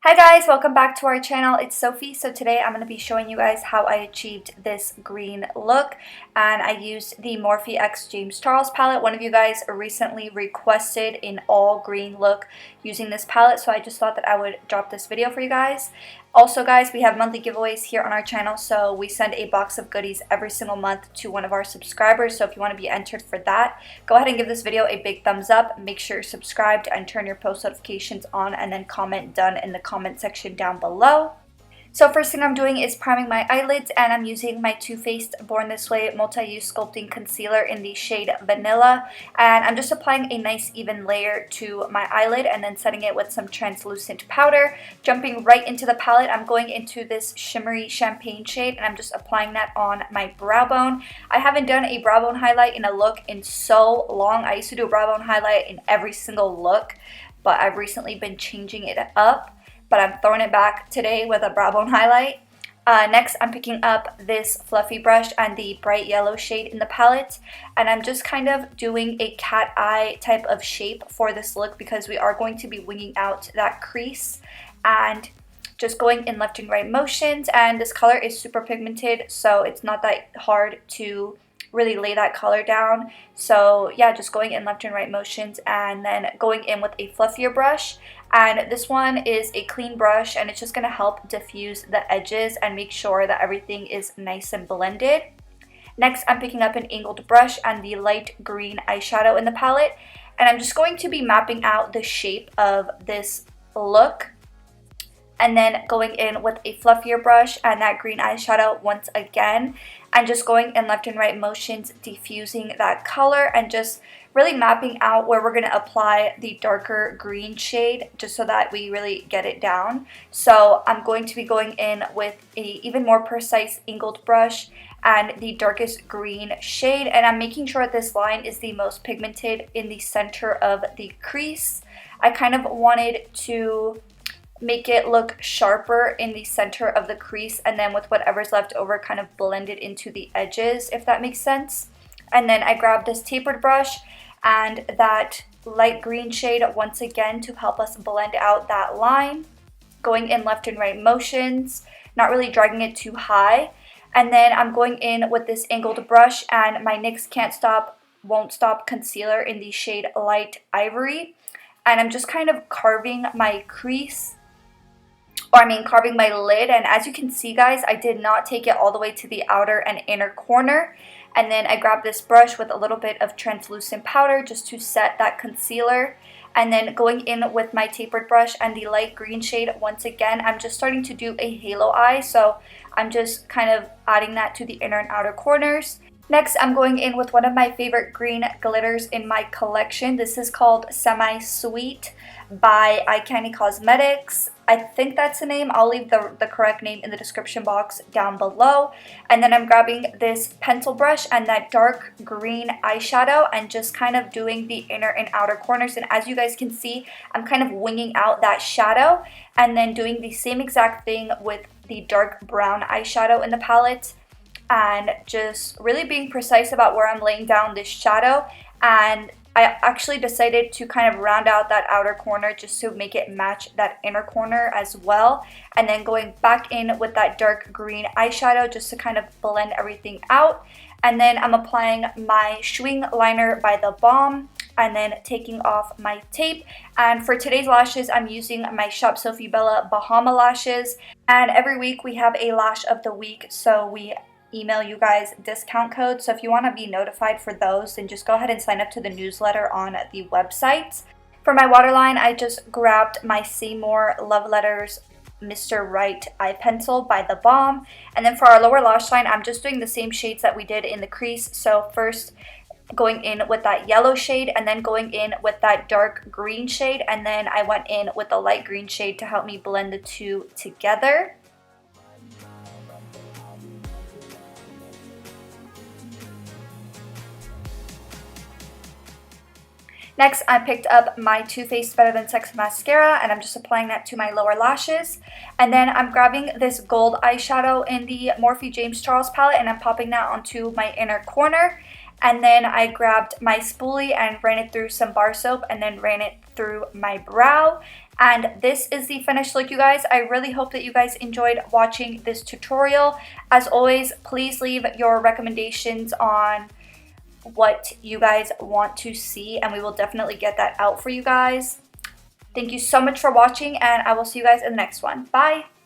Hi guys, welcome back to our channel. It's Sophie. So today I'm going to be showing you guys how I achieved this green look, and I used the Morphe X James Charles palette. One of you guys recently requested an all green look using this palette, so I just thought that I would drop this video for you guys. Also guys, we have monthly giveaways here on our channel, so we send a box of goodies every single month to one of our subscribers. So if you want to be entered for that, go ahead and give this video a big thumbs up. Make sure you're subscribed and turn your post notifications on, and then comment done in the comment section down below. So first thing I'm doing is priming my eyelids, and I'm using my Too Faced Born This Way Multi-Use Sculpting Concealer in the shade Vanilla, and I'm just applying a nice even layer to my eyelid and then setting it with some translucent powder. Jumping right into the palette, I'm going into this shimmery champagne shade, and I'm just applying that on my brow bone. I haven't done a brow bone highlight in a look in so long. I used to do a brow bone highlight in every single look, but I've recently been changing it up. But I'm throwing it back today with a brow bone highlight. Next, I'm picking up this fluffy brush and the bright yellow shade in the palette, and I'm just kind of doing a cat eye type of shape for this look because we are going to be winging out that crease, and just going in left and right motions. And this color is super pigmented, so it's not that hard to really lay that color down. So yeah, just going in left and right motions and then going in with a fluffier brush. And this one is a clean brush, and it's just going to help diffuse the edges and make sure that everything is nice and blended. Next, I'm picking up an angled brush and the light green eyeshadow in the palette, and I'm just going to be mapping out the shape of this look, and then going in with a fluffier brush and that green eyeshadow once again, and just going in left and right motions, diffusing that color and just really mapping out where we're going to apply the darker green shade, just so that we really get it down. So I'm going to be going in with a even more precise angled brush and the darkest green shade, and I'm making sure that this line is the most pigmented in the center of the crease. I kind of wanted to make it look sharper in the center of the crease, and then with whatever's left over kind of blend it into the edges, if that makes sense. And then I grabbed this tapered brush and that light green shade once again to help us blend out that line, going in left and right motions, not really dragging it too high. And then I'm going in with this angled brush and my NYX Can't Stop Won't Stop concealer in the shade Light Ivory, and I'm just kind of carving my crease, or carving my lid. And as you can see guys, I did not take it all the way to the outer and inner corner. And then I grabbed this brush with a little bit of translucent powder just to set that concealer. And then going in with my tapered brush and the light green shade once again, I'm just starting to do a halo eye. So I'm just kind of adding that to the inner and outer corners. Next, I'm going in with one of my favorite green glitters in my collection. This is called Semi Sweet by Eye Candy Cosmetics. I think that's the name. I'll leave the correct name in the description box down below. And then I'm grabbing this pencil brush and that dark green eyeshadow and just kind of doing the inner and outer corners. And as you guys can see, I'm kind of winging out that shadow and then doing the same exact thing with the dark brown eyeshadow in the palette, and just really being precise about where I'm laying down this shadow. And I actually decided to kind of round out that outer corner just to make it match that inner corner as well, and then going back in with that dark green eyeshadow just to kind of blend everything out. And then I'm applying my Schwing liner by The Balm and then taking off my tape. And for today's lashes, I'm using my Shop Sophie Bella Bahama lashes, and every week we have a lash of the week, so we email you guys discount codes. So if you want to be notified for those, then just go ahead and sign up to the newsletter on the website. For my waterline, I just grabbed my Seymour Love Letters Mr. Right eye pencil by The Balm. And then for our lower lash line, I'm just doing the same shades that we did in the crease. So first going in with that yellow shade, and then going in with that dark green shade, and then I went in with the light green shade to help me blend the two together. Next, I picked up my Too Faced Better Than Sex mascara, and I'm just applying that to my lower lashes. And then I'm grabbing this gold eyeshadow in the Morphe James Charles palette, and I'm popping that onto my inner corner. And then I grabbed my spoolie and ran it through some bar soap, and then ran it through my brow. And this is the finished look, you guys. I really hope that you guys enjoyed watching this tutorial. As always, please leave your recommendations on what you guys want to see, and we will definitely get that out for you guys. Thank you so much for watching, and I will see you guys in the next one. Bye!